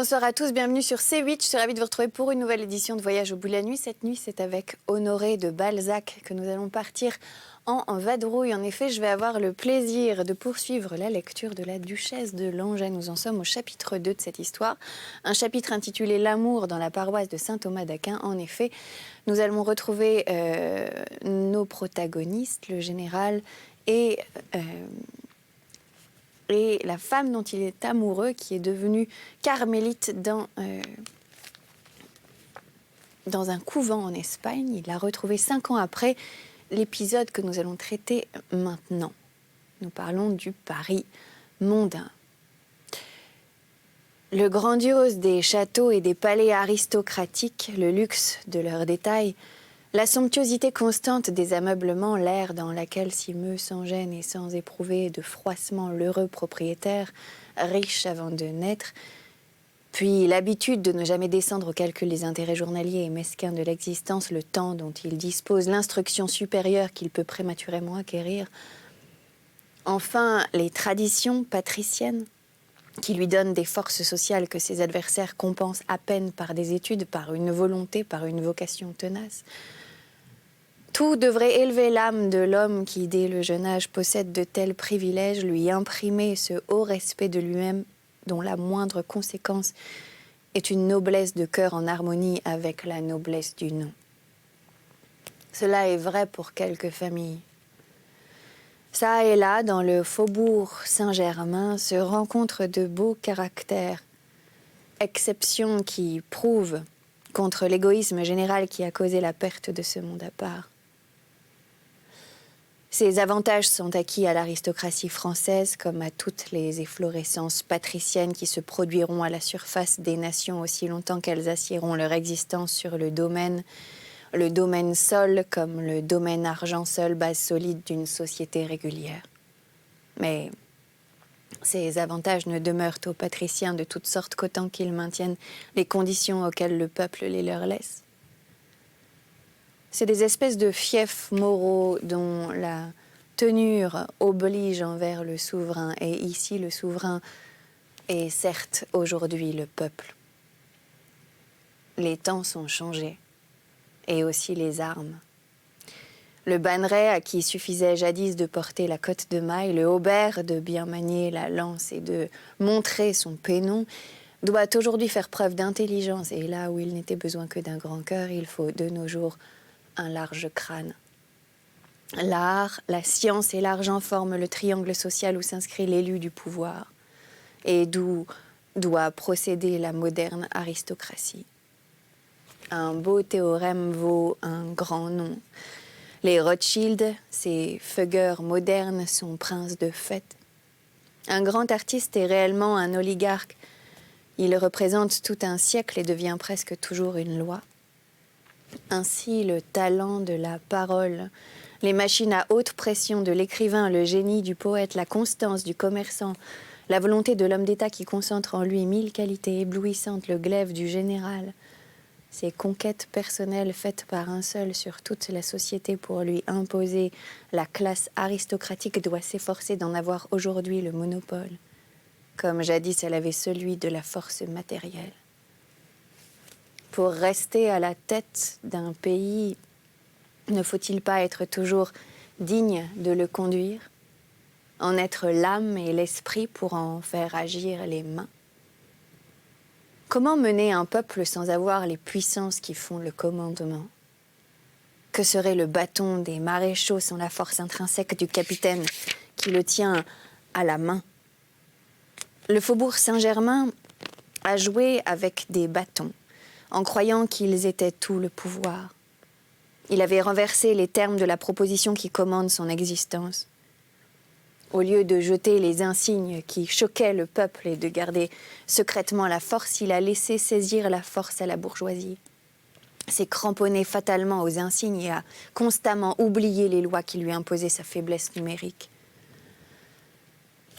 Bonsoir à tous, bienvenue sur C8. Je suis ravie de vous retrouver pour une nouvelle édition de Voyage au bout de la nuit. Cette nuit, c'est avec Honoré de Balzac que nous allons partir en vadrouille. En effet, je vais avoir le plaisir de poursuivre la lecture de la Duchesse de Langeais. Nous en sommes au chapitre 2 de cette histoire. Un chapitre intitulé L'amour dans la paroisse de Saint-Thomas d'Aquin. En effet, nous allons retrouver nos protagonistes, le général et la femme dont il est amoureux, qui est devenue carmélite dans un couvent en Espagne. Il l'a retrouvée 5 ans après l'épisode que nous allons traiter maintenant. Nous parlons du Paris mondain. Le grandiose des châteaux et des palais aristocratiques, le luxe de leurs détails, la somptuosité constante des ameublements, l'air dans laquelle s'y meut sans gêne et sans éprouver de froissement l'heureux propriétaire, riche avant de naître, puis l'habitude de ne jamais descendre au calcul des intérêts journaliers et mesquins de l'existence, le temps dont il dispose, l'instruction supérieure qu'il peut prématurément acquérir, enfin les traditions patriciennes qui lui donnent des forces sociales que ses adversaires compensent à peine par des études, par une volonté, par une vocation tenace. Tout devrait élever l'âme de l'homme qui, dès le jeune âge, possède de tels privilèges, lui imprimer ce haut respect de lui-même dont la moindre conséquence est une noblesse de cœur en harmonie avec la noblesse du nom. Cela est vrai pour quelques familles. Ça et là, dans le faubourg Saint-Germain, se rencontrent de beaux caractères, exceptions qui prouvent contre l'égoïsme général qui a causé la perte de ce monde à part. Ces avantages sont acquis à l'aristocratie française comme à toutes les efflorescences patriciennes qui se produiront à la surface des nations aussi longtemps qu'elles assiéront leur existence sur le domaine sol comme le domaine argent seul, base solide d'une société régulière. Mais ces avantages ne demeurent aux patriciens de toutes sortes qu'autant qu'ils maintiennent les conditions auxquelles le peuple les leur laisse. C'est des espèces de fiefs moraux dont la tenure oblige envers le souverain. Et ici, le souverain est certes aujourd'hui le peuple. Les temps sont changés, et aussi les armes. Le banneret, à qui suffisait jadis de porter la cotte de maille, le haubert, de bien manier la lance et de montrer son pénon, doit aujourd'hui faire preuve d'intelligence. Et là où il n'était besoin que d'un grand cœur, il faut de nos jours un large crâne. L'art, la science et l'argent forment le triangle social où s'inscrit l'élu du pouvoir et d'où doit procéder la moderne aristocratie. Un beau théorème vaut un grand nom. Les Rothschild, ces fugueurs modernes, sont princes de fête. Un grand artiste est réellement un oligarque. Il représente tout un siècle et devient presque toujours une loi. Ainsi, le talent de la parole, les machines à haute pression de l'écrivain, le génie du poète, la constance du commerçant, la volonté de l'homme d'État qui concentre en lui 1000 qualités éblouissantes, le glaive du général, ces conquêtes personnelles faites par un seul sur toute la société pour lui imposer la classe aristocratique doit s'efforcer d'en avoir aujourd'hui le monopole, comme jadis elle avait celui de la force matérielle. Pour rester à la tête d'un pays, ne faut-il pas être toujours digne de le conduire, en être l'âme et l'esprit pour en faire agir les mains? Comment mener un peuple sans avoir les puissances qui font le commandement? Que serait le bâton des maréchaux sans la force intrinsèque du capitaine qui le tient à la main? Le faubourg Saint-Germain a joué avec des bâtons, en croyant qu'ils étaient tout le pouvoir. Il avait renversé les termes de la proposition qui commande son existence. Au lieu de jeter les insignes qui choquaient le peuple et de garder secrètement la force, il a laissé saisir la force à la bourgeoisie. S'est cramponné fatalement aux insignes et a constamment oublié les lois qui lui imposaient sa faiblesse numérique.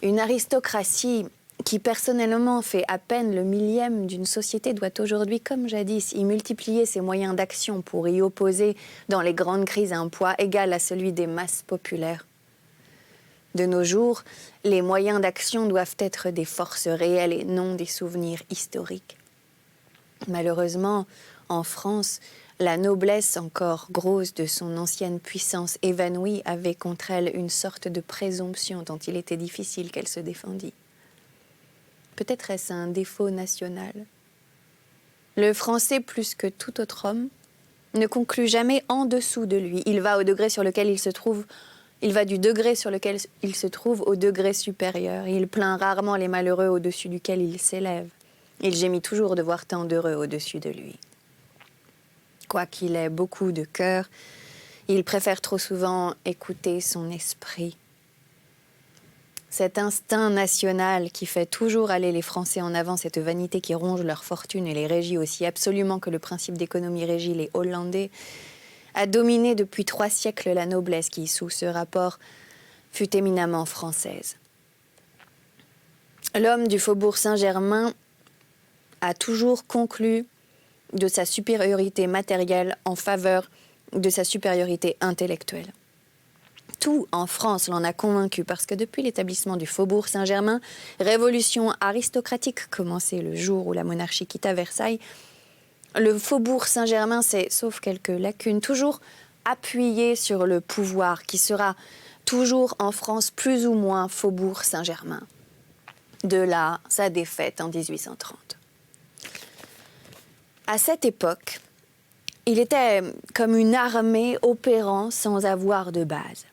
Une aristocratie qui personnellement fait à peine le millième d'une société doit aujourd'hui, comme jadis, y multiplier ses moyens d'action pour y opposer dans les grandes crises un poids égal à celui des masses populaires. De nos jours, les moyens d'action doivent être des forces réelles et non des souvenirs historiques. Malheureusement, en France, la noblesse encore grosse de son ancienne puissance évanouie avait contre elle une sorte de présomption dont il était difficile qu'elle se défendît. Peut-être est-ce un défaut national. Le Français, plus que tout autre homme, ne conclut jamais en dessous de lui. Il va au degré sur lequel il se trouve. Il va du degré sur lequel il se trouve au degré supérieur. Il plaint rarement les malheureux au-dessus duquel il s'élève. Il gémit toujours de voir tant d'heureux au-dessus de lui. Quoiqu'il ait beaucoup de cœur, il préfère trop souvent écouter son esprit. Cet instinct national qui fait toujours aller les Français en avant, cette vanité qui ronge leur fortune et les régit aussi absolument que le principe d'économie régit les Hollandais, a dominé depuis 3 siècles la noblesse qui, sous ce rapport, fut éminemment française. L'homme du faubourg Saint-Germain a toujours conclu de sa supériorité matérielle en faveur de sa supériorité intellectuelle. Tout en France l'en a convaincu parce que depuis l'établissement du faubourg Saint-Germain, révolution aristocratique commencée le jour où la monarchie quitta Versailles, le faubourg Saint-Germain s'est, sauf quelques lacunes, toujours appuyé sur le pouvoir qui sera toujours en France plus ou moins faubourg Saint-Germain. De là, sa défaite en 1830. À cette époque, il était comme une armée opérant sans avoir de base.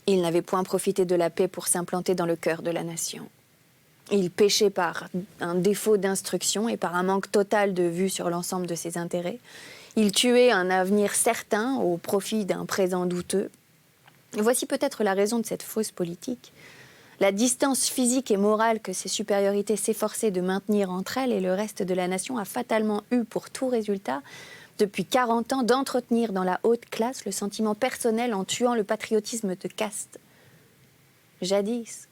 Il n'avait point profité de la paix pour s'implanter dans le cœur de la nation. Il péchait par un défaut d'instruction et par un manque total de vue sur l'ensemble de ses intérêts. Il tuait un avenir certain au profit d'un présent douteux. Et voici peut-être la raison de cette fausse politique. La distance physique et morale que ces supériorités s'efforçaient de maintenir entre elles et le reste de la nation a fatalement eu pour tout résultat, depuis 40 ans, d'entretenir dans la haute classe le sentiment personnel en tuant le patriotisme de caste. Jadis,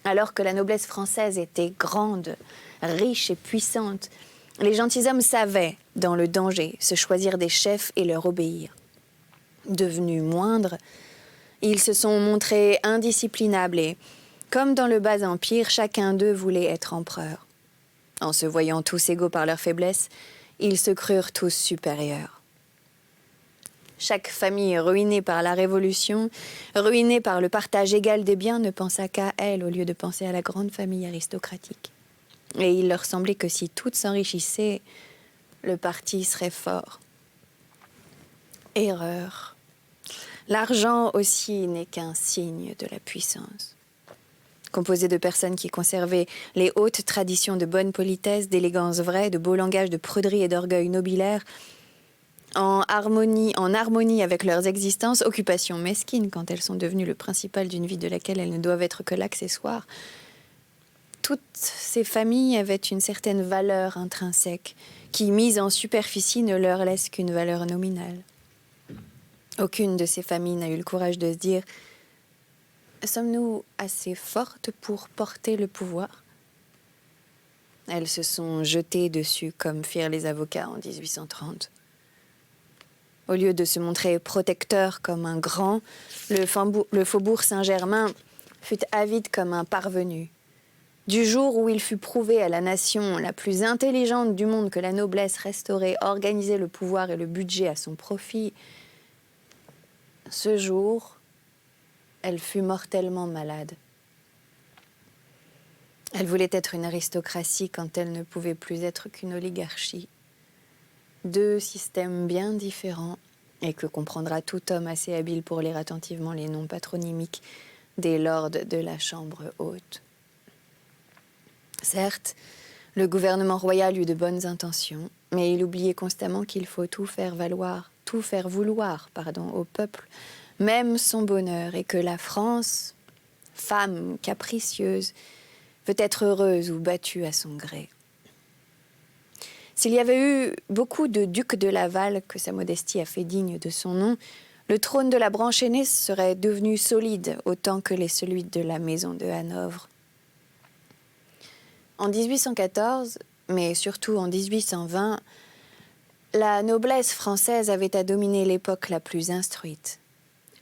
alors que la noblesse française était grande, riche et puissante, les gentilshommes savaient, dans le danger, se choisir des chefs et leur obéir. Devenus moindres, ils se sont montrés indisciplinables et, comme dans le bas empire, chacun d'eux voulait être empereur. En se voyant tous égaux par leur faiblesse, ils se crurent tous supérieurs. Chaque famille ruinée par la Révolution, ruinée par le partage égal des biens, ne pensa qu'à elle au lieu de penser à la grande famille aristocratique. Et il leur semblait que si toutes s'enrichissaient, le parti serait fort. Erreur. L'argent aussi n'est qu'un signe de la puissance. Composé de personnes qui conservaient les hautes traditions de bonne politesse, d'élégance vraie, de beau langage, de pruderie et d'orgueil nobilaire, en harmonie avec leurs existences, occupations mesquines quand elles sont devenues le principal d'une vie de laquelle elles ne doivent être que l'accessoire. Toutes ces familles avaient une certaine valeur intrinsèque qui, mise en superficie, ne leur laisse qu'une valeur nominale. Aucune de ces familles n'a eu le courage de se dire « Sommes-nous assez fortes pour porter le pouvoir ?» Elles se sont jetées dessus comme firent les avocats en 1830. Au lieu de se montrer protecteur comme un grand, le faubourg Saint-Germain fut avide comme un parvenu. Du jour où il fut prouvé à la nation la plus intelligente du monde que la noblesse restaurait, organisait le pouvoir et le budget à son profit, ce jour, elle fut mortellement malade. Elle voulait être une aristocratie quand elle ne pouvait plus être qu'une oligarchie. 2 systèmes bien différents et que comprendra tout homme assez habile pour lire attentivement les noms patronymiques des lords de la Chambre haute. Certes, le gouvernement royal eut de bonnes intentions, mais il oubliait constamment qu'il faut tout faire vouloir au peuple, même son bonheur, et que la France, femme capricieuse, peut être heureuse ou battue à son gré. S'il y avait eu beaucoup de ducs de Laval que sa modestie a fait digne de son nom, le trône de la branche aînée serait devenu solide autant que celui de la maison de Hanovre. En 1814, mais surtout en 1820, la noblesse française avait à dominer l'époque la plus instruite.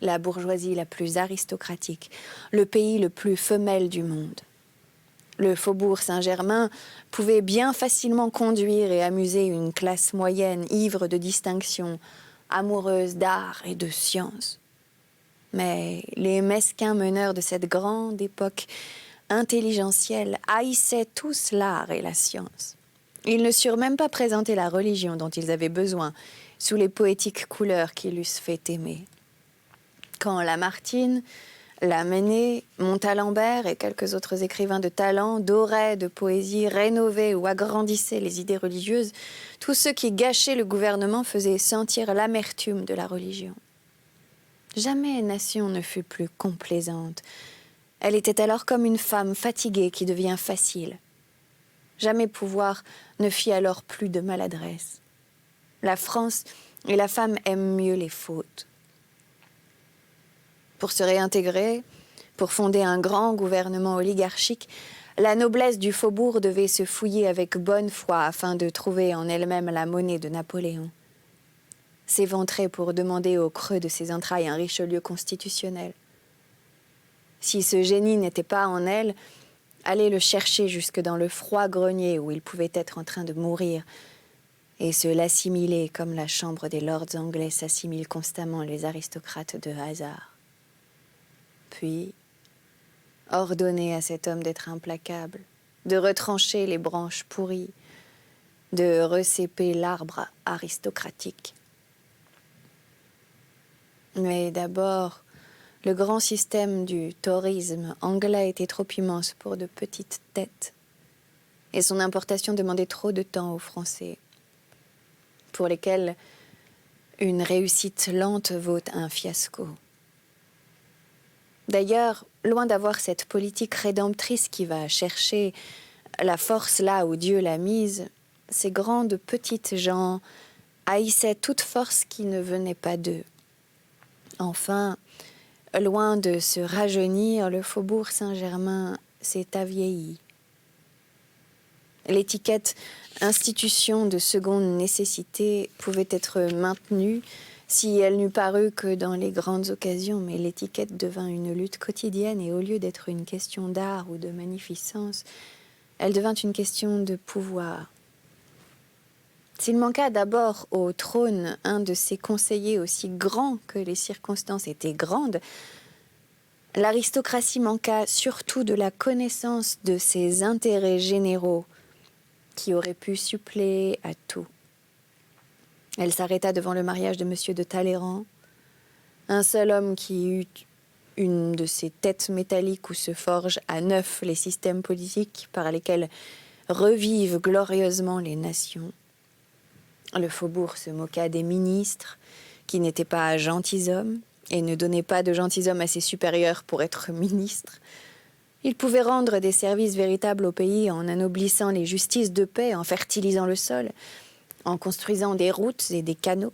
la bourgeoisie la plus aristocratique, le pays le plus femelle du monde. Le faubourg Saint-Germain pouvait bien facilement conduire et amuser une classe moyenne ivre de distinction, amoureuse d'art et de science. Mais les mesquins meneurs de cette grande époque intelligentielle haïssaient tous l'art et la science. Ils ne surent même pas présenter la religion dont ils avaient besoin sous les poétiques couleurs qui l'eussent fait aimer. Quand Lamartine, Lamennais, Montalembert et quelques autres écrivains de talent doraient de poésie, rénovaient ou agrandissaient les idées religieuses, tous ceux qui gâchaient le gouvernement faisaient sentir l'amertume de la religion. Jamais nation ne fut plus complaisante. Elle était alors comme une femme fatiguée qui devient facile. Jamais pouvoir ne fit alors plus de maladresse. La France et la femme aiment mieux les fautes. Pour se réintégrer, pour fonder un grand gouvernement oligarchique, la noblesse du faubourg devait se fouiller avec bonne foi afin de trouver en elle-même la monnaie de Napoléon. S'éventrer pour demander au creux de ses entrailles un Richelieu constitutionnel. Si ce génie n'était pas en elle, aller le chercher jusque dans le froid grenier où il pouvait être en train de mourir et se l'assimiler comme la chambre des lords anglais s'assimile constamment les aristocrates de hasard. Puis, ordonner à cet homme d'être implacable, de retrancher les branches pourries, de recéper l'arbre aristocratique. Mais d'abord, le grand système du toryisme anglais était trop immense pour de petites têtes, et son importation demandait trop de temps aux Français, pour lesquels une réussite lente vaut un fiasco. D'ailleurs, loin d'avoir cette politique rédemptrice qui va chercher la force là où Dieu l'a mise, ces grandes petites gens haïssaient toute force qui ne venait pas d'eux. Enfin, loin de se rajeunir, le faubourg Saint-Germain s'est avieilli. L'étiquette « institution de seconde nécessité » pouvait être maintenue si elle n'eût paru que dans les grandes occasions, mais l'étiquette devint une lutte quotidienne et au lieu d'être une question d'art ou de magnificence, elle devint une question de pouvoir. S'il manqua d'abord au trône un de ses conseillers aussi grand que les circonstances étaient grandes, l'aristocratie manqua surtout de la connaissance de ses intérêts généraux qui auraient pu suppléer à tout. Elle s'arrêta devant le mariage de Monsieur de Talleyrand, un seul homme qui eut une de ces têtes métalliques où se forgent à neuf les systèmes politiques par lesquels revivent glorieusement les nations. Le faubourg se moqua des ministres, qui n'étaient pas gentilshommes et ne donnaient pas de gentilshommes à ses supérieurs pour être ministres. Ils pouvaient rendre des services véritables au pays en anoblissant les justices de paix, en fertilisant le sol, en construisant des routes et des canaux,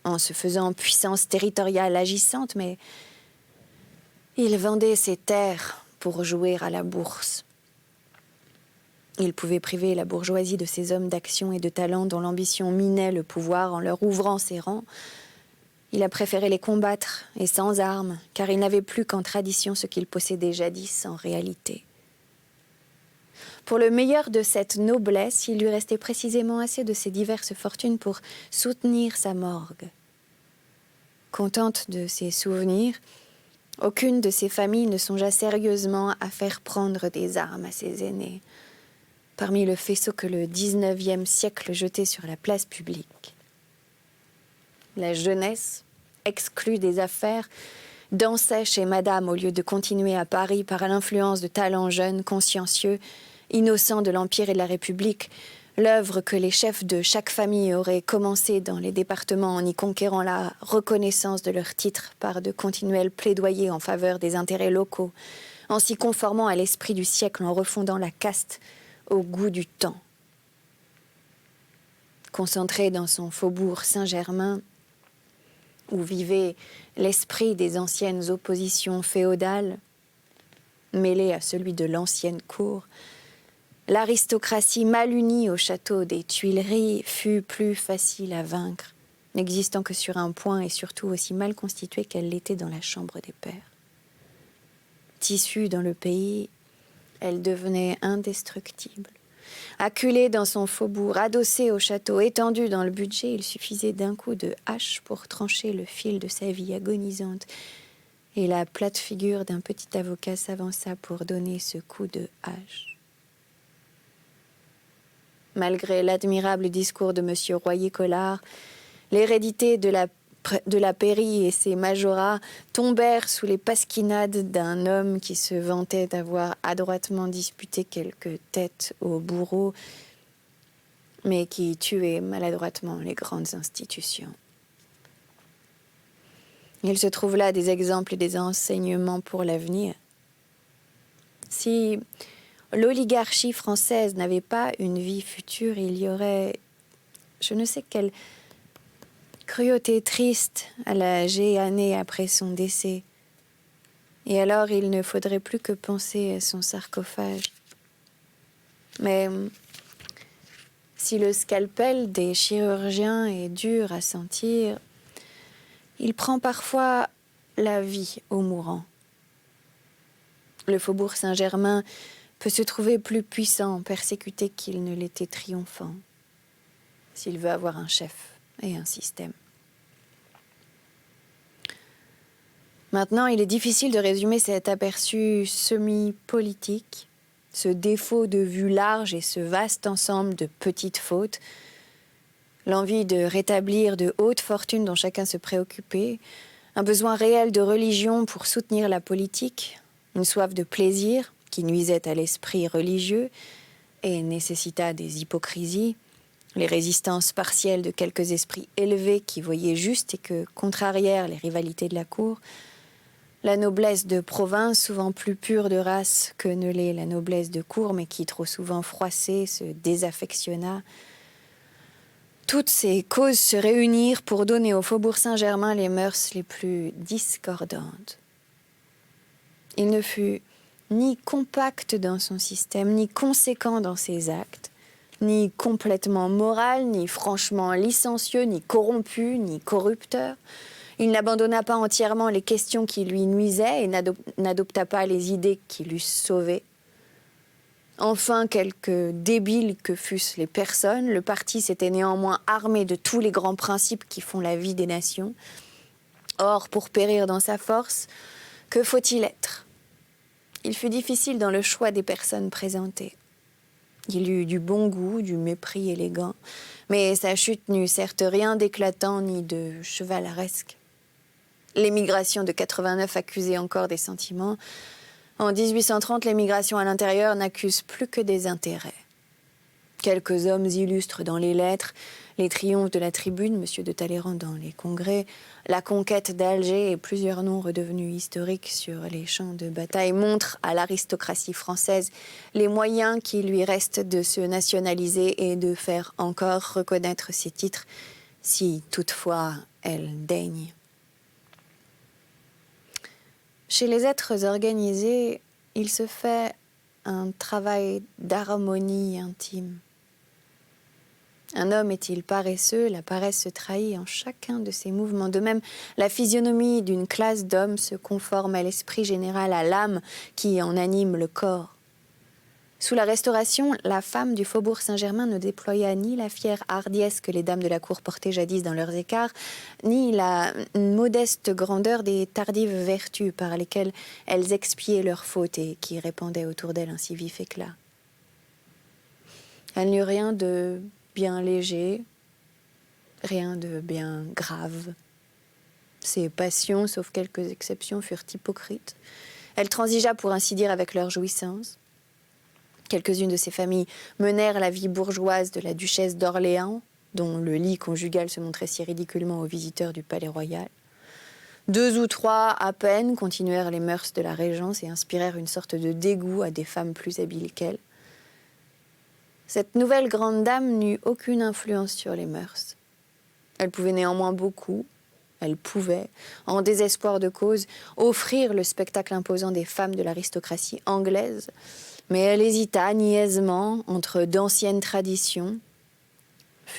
en se faisant puissance territoriale agissante, mais il vendait ses terres pour jouer à la bourse. Il pouvait priver la bourgeoisie de ces hommes d'action et de talent dont l'ambition minait le pouvoir en leur ouvrant ses rangs. Il a préféré les combattre et sans armes, car il n'avait plus qu'en tradition ce qu'il possédait jadis en réalité. Pour le meilleur de cette noblesse, il lui restait précisément assez de ses diverses fortunes pour soutenir sa morgue. Contente de ses souvenirs, aucune de ses familles ne songea sérieusement à faire prendre des armes à ses aînés, parmi le faisceau que le XIXe siècle jetait sur la place publique. La jeunesse, exclue des affaires, dansait chez Madame au lieu de continuer à Paris par l'influence de talents jeunes, consciencieux, innocents de l'Empire et de la République, l'œuvre que les chefs de chaque famille auraient commencé dans les départements en y conquérant la reconnaissance de leurs titres par de continuels plaidoyers en faveur des intérêts locaux, en s'y conformant à l'esprit du siècle, en refondant la caste au goût du temps. Concentré dans son faubourg Saint-Germain, où vivait l'esprit des anciennes oppositions féodales, mêlé à celui de l'ancienne cour, l'aristocratie mal unie au château des Tuileries fut plus facile à vaincre n'existant que sur un point et surtout aussi mal constituée qu'elle l'était dans la chambre des pères. Tissue dans le pays, elle devenait indestructible. Acculée dans son faubourg, adossée au château, étendue dans le budget, il suffisait d'un coup de hache pour trancher le fil de sa vie agonisante. Et la plate figure d'un petit avocat s'avança pour donner ce coup de hache. Malgré l'admirable discours de M. Royer-Collard, l'hérédité de la pairie et ses majorats tombèrent sous les pasquinades d'un homme qui se vantait d'avoir adroitement disputé quelques têtes au bourreau, mais qui tuait maladroitement les grandes institutions. Il se trouve là des exemples et des enseignements pour l'avenir. Si l'oligarchie française n'avait pas une vie future, il y aurait, je ne sais quelle cruauté triste à la année après son décès. Et alors il ne faudrait plus que penser à son sarcophage. Mais si le scalpel des chirurgiens est dur à sentir, il prend parfois la vie aux mourants. Le faubourg Saint-Germain peut se trouver plus puissant, persécuté qu'il ne l'était triomphant, s'il veut avoir un chef et un système. Maintenant, il est difficile de résumer cet aperçu semi-politique, ce défaut de vue large et ce vaste ensemble de petites fautes, l'envie de rétablir de hautes fortunes dont chacun se préoccupait, un besoin réel de religion pour soutenir la politique, une soif de plaisir qui nuisait à l'esprit religieux et nécessita des hypocrisies, les résistances partielles de quelques esprits élevés qui voyaient juste et que contrarièrent les rivalités de la cour, la noblesse de province, souvent plus pure de race que ne l'est la noblesse de cour, mais qui, trop souvent froissée, se désaffectionna. Toutes ces causes se réunirent pour donner au faubourg Saint-Germain les mœurs les plus discordantes. Il ne fut ni compact dans son système, ni conséquent dans ses actes, ni complètement moral, ni franchement licencieux, ni corrompu, ni corrupteur. Il n'abandonna pas entièrement les questions qui lui nuisaient et n'adopta pas les idées qui l'eussent sauvé. Enfin, quelque débiles que fussent les personnes, le parti s'était néanmoins armé de tous les grands principes qui font la vie des nations. Or, pour périr dans sa force, que faut-il être ? Il fut difficile dans le choix des personnes présentées. Il eut du bon goût, du mépris élégant, mais sa chute n'eut certes rien d'éclatant ni de chevaleresque. L'émigration de 89 accusait encore des sentiments. En 1830, l'émigration à l'intérieur n'accuse plus que des intérêts. Quelques hommes illustres dans les lettres, les triomphes de la Tribune, M. de Talleyrand dans les congrès, la conquête d'Alger et plusieurs noms redevenus historiques sur les champs de bataille montrent à l'aristocratie française les moyens qui lui restent de se nationaliser et de faire encore reconnaître ses titres, si toutefois elle daigne. Chez les êtres organisés, il se fait un travail d'harmonie intime. Un homme est-il paresseux, la paresse se trahit en chacun de ses mouvements. De même, la physionomie d'une classe d'hommes se conforme à l'esprit général, à l'âme qui en anime le corps. Sous la Restauration, la femme du faubourg Saint-Germain ne déploya ni la fière hardiesse que les dames de la cour portaient jadis dans leurs écarts, ni la modeste grandeur des tardives vertus par lesquelles elles expiaient leurs fautes et qui répandaient autour d'elles un si vif éclat. Elle n'eut rien de bien léger, rien de bien grave. Ses passions, sauf quelques exceptions, furent hypocrites. Elle transigea pour ainsi dire avec leurs jouissances. Quelques-unes de ces familles menèrent la vie bourgeoise de la duchesse d'Orléans, dont le lit conjugal se montrait si ridiculement aux visiteurs du palais royal. 2 ou 3, à peine, continuèrent les mœurs de la régence et inspirèrent une sorte de dégoût à des femmes plus habiles qu'elles. Cette nouvelle grande dame n'eut aucune influence sur les mœurs. Elle pouvait néanmoins beaucoup, elle pouvait, en désespoir de cause, offrir le spectacle imposant des femmes de l'aristocratie anglaise, mais elle hésita niaisement entre d'anciennes traditions,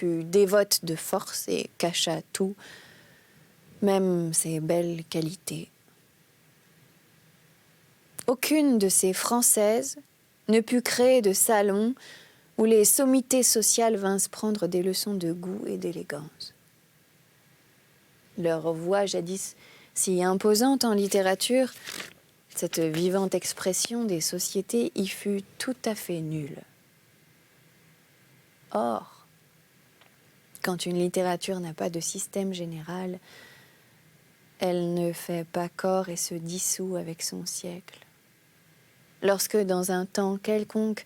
fut dévote de force et cacha tout, même ses belles qualités. Aucune de ces Françaises ne put créer de salon où les sommités sociales vinssent prendre des leçons de goût et d'élégance. Leur voix jadis si imposante en littérature, cette vivante expression des sociétés y fut tout à fait nulle. Or, quand une littérature n'a pas de système général, elle ne fait pas corps et se dissout avec son siècle. Lorsque, dans un temps quelconque,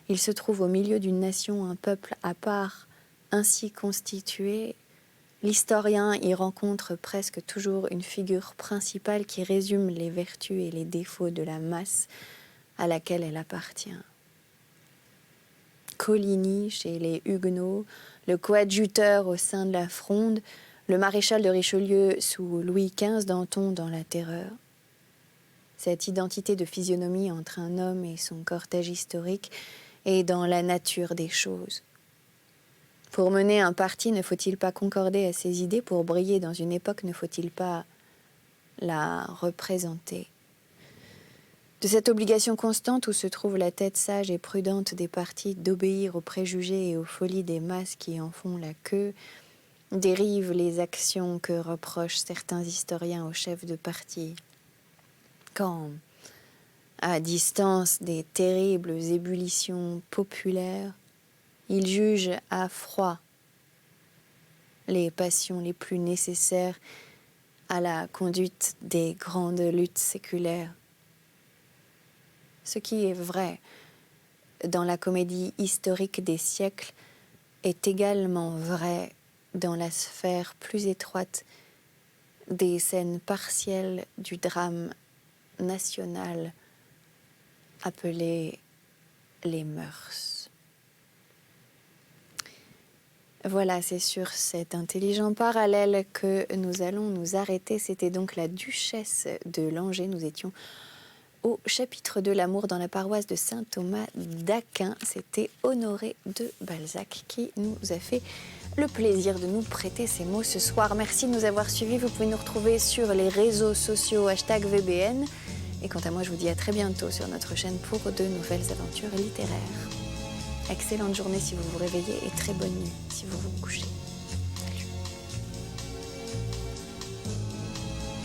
il se trouve au milieu d'une nation un peuple à part, ainsi constitué, l'historien y rencontre presque toujours une figure principale qui résume les vertus et les défauts de la masse à laquelle elle appartient. Coligny chez les Huguenots, le coadjuteur au sein de la Fronde, le maréchal de Richelieu sous Louis XV, Danton dans la Terreur. Cette identité de physionomie entre un homme et son cortège historique est dans la nature des choses. Pour mener un parti, ne faut-il pas concorder à ses idées? Pour briller dans une époque, ne faut-il pas la représenter? De cette obligation constante où se trouve la tête sage et prudente des partis d'obéir aux préjugés et aux folies des masses qui en font la queue, dérivent les actions que reprochent certains historiens aux chefs de parti. Quand, à distance des terribles ébullitions populaires, ils jugent à froid les passions les plus nécessaires à la conduite des grandes luttes séculaires. Ce qui est vrai dans la comédie historique des siècles est également vrai dans la sphère plus étroite des scènes partielles du drame national appelé les mœurs. Voilà, c'est sur cet intelligent parallèle que nous allons nous arrêter. C'était donc la duchesse de Langeais. Nous étions au chapitre de l'amour dans la paroisse de Saint-Thomas d'Aquin. C'était Honoré de Balzac qui nous a fait le plaisir de nous prêter ces mots ce soir. Merci de nous avoir suivis. Vous pouvez nous retrouver sur les réseaux sociaux #VBN. Et quant à moi, je vous dis à très bientôt sur notre chaîne pour de nouvelles aventures littéraires. Excellente journée si vous vous réveillez et très bonne nuit si vous vous couchez.